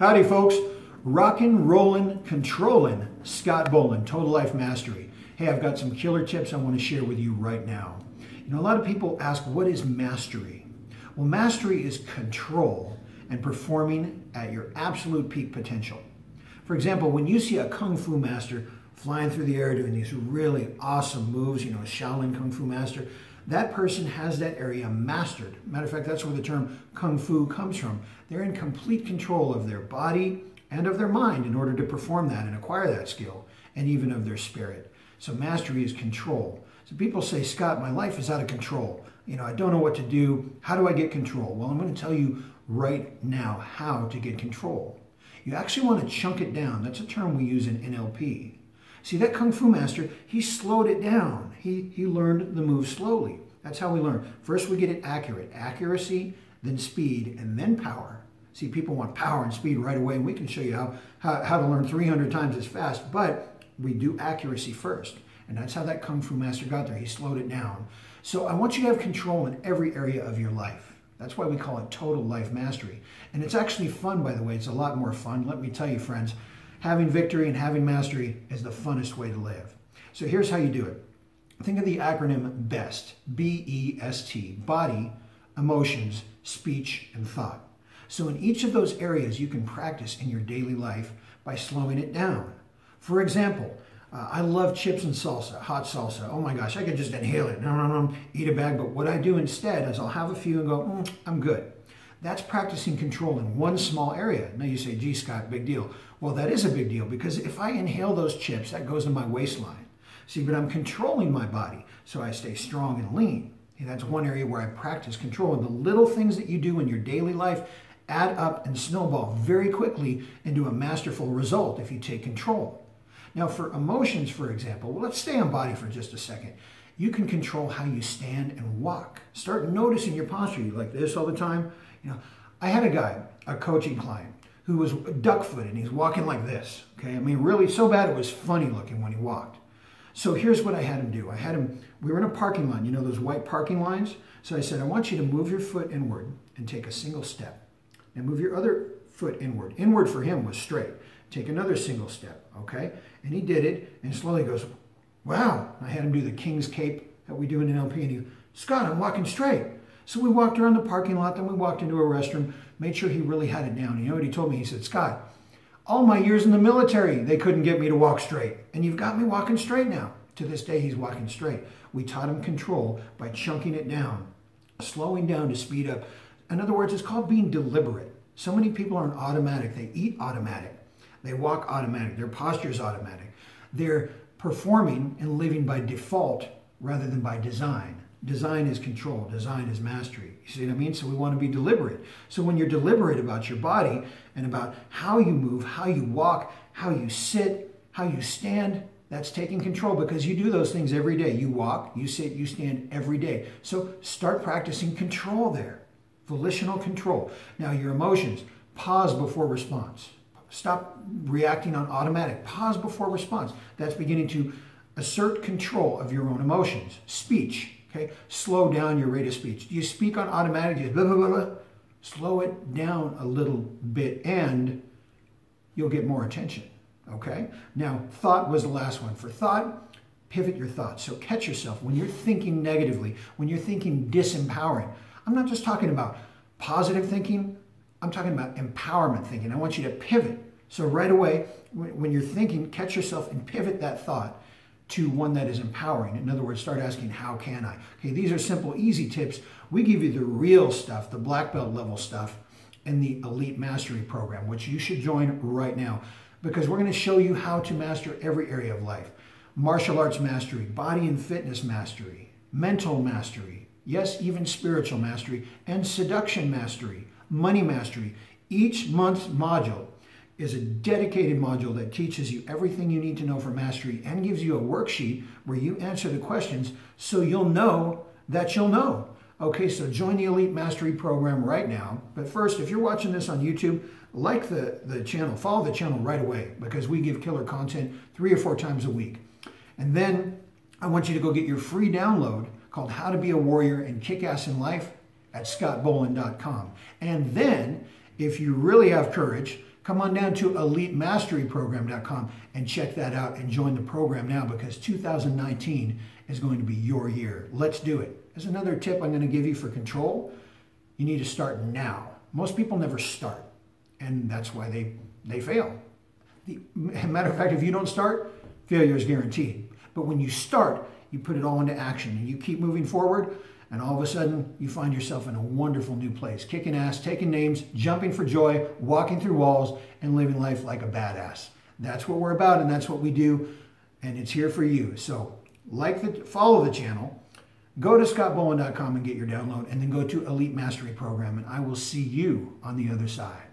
Howdy, folks. Rockin', rollin', controllin', Scott Bolan, Total Life Mastery. Hey, I've got some killer tips I want to share with you right now. You know, a lot of people ask, what is mastery? Well, mastery is control and performing at your absolute peak potential. For example, when you see a Kung Fu master flying through the air doing these really awesome moves, you know, a Shaolin Kung Fu master, that person has that area mastered. Matter of fact, that's where the term Kung Fu comes from. They're in complete control of their body and of their mind in order to perform that and acquire that skill, and even of their spirit. So mastery is control. So people say, Scott, my life is out of control. You know, I don't know what to do. How do I get control? Well, I'm going to tell you right now how to get control. You actually want to chunk it down. That's a term we use in NLP. See, that Kung Fu master, he slowed it down. He learned the move slowly. That's how we learn. First, we get it accurate. Accuracy, then speed, and then power. See, people want power and speed right away, and we can show you how to learn 300 times as fast, but we do accuracy first. And that's how that Kung Fu master got there. He slowed it down. So I want you to have control in every area of your life. That's why we call it Total Life Mastery. And it's actually fun, by the way. It's a lot more fun. Let me tell you, friends, having victory and having mastery is the funnest way to live. So here's how you do it. Think of the acronym BEST, B-E-S-T, body, emotions, speech, and thought. So in each of those areas, you can practice in your daily life by slowing it down. For example, I love chips and salsa, hot salsa. Oh my gosh, I could just inhale it, eat a bag. But what I do instead is I'll have a few and go, I'm good. That's practicing control in one small area. Now you say, gee, Scott, big deal. Well, that is a big deal because if I inhale those chips, that goes in my waistline. See, but I'm controlling my body so I stay strong and lean. And that's one area where I practice control. And the little things that you do in your daily life add up and snowball very quickly into a masterful result if you take control. Now for emotions, for example, well, let's stay on body for just a second. You can control how you stand and walk. Start noticing your posture. You like this all the time? You know, I had a guy, a coaching client, who was duck-footed and he's walking like this. Okay, I mean, really so bad it was funny looking when he walked. So here's what I had him do. We were in a parking lot, you know those white parking lines? So I said, I want you to move your foot inward and take a single step. And move your other foot inward. Inward for him was straight. Take another single step, okay? And he did it and slowly goes, wow. I had him do the King's Cape that we do in NLP and he goes, Scott, I'm walking straight. So we walked around the parking lot, then we walked into a restroom, made sure he really had it down. You know what he told me? He said, Scott, all my years in the military, they couldn't get me to walk straight. And you've got me walking straight now. To this day, he's walking straight. We taught him control by chunking it down, slowing down to speed up. In other words, it's called being deliberate. So many people are on automatic. They eat automatic. They walk automatic. Their posture is automatic. They're performing and living by default rather than by design. Design is control. Design is mastery. You see what I mean? So we want to be deliberate. So when you're deliberate about your body and about how you move, how you walk, how you sit, how you stand, that's taking control because you do those things every day. You walk, you sit, you stand every day. So start practicing control there. Volitional control. Now your emotions, pause before response. Stop reacting on automatic. Pause before response. That's beginning to assert control of your own emotions. Speech. Okay, slow down your rate of speech. Do you speak on automatic? Just blah, blah, blah, blah. Slow it down a little bit and you'll get more attention. Okay? Now, thought was the last one. For thought, pivot your thoughts. So catch yourself when you're thinking negatively, when you're thinking disempowering. I'm not just talking about positive thinking. I'm talking about empowerment thinking. I want you to pivot. So right away, when you're thinking, catch yourself and pivot that thought to one that is empowering. In other words, start asking, how can I? Okay, these are simple, easy tips. We give you the real stuff, the black belt level stuff in the Elite Mastery Program, which you should join right now because we're going to show you how to master every area of life. Martial arts mastery, body and fitness mastery, mental mastery, yes, even spiritual mastery, and seduction mastery, money mastery. Each month's module is a dedicated module that teaches you everything you need to know for mastery and gives you a worksheet where you answer the questions so you'll know that you'll know. Okay, so join the Elite Mastery Program right now. But first, if you're watching this on YouTube, like the channel, follow the channel right away because we give killer content 3 or 4 times a week. And then I want you to go get your free download called How to Be a Warrior and Kick Ass in Life at scottbolan.com. And then, if you really have courage, come on down to elitemasteryprogram.com and check that out and join the program now, because 2019 is going to be your year. Let's do it. There's another tip I'm going to give you for control. You need to start now. Most people never start, and that's why they fail. Matter of fact, if you don't start, failure is guaranteed. But when you start, you put it all into action and you keep moving forward, and all of a sudden you find yourself in a wonderful new place, kicking ass, taking names, jumping for joy, walking through walls, and living life like a badass. That's what we're about, and that's what we do, and it's here for you. So follow the channel, go to scottbolan.com and get your download, and then go to Elite Mastery Program, and I will see you on the other side.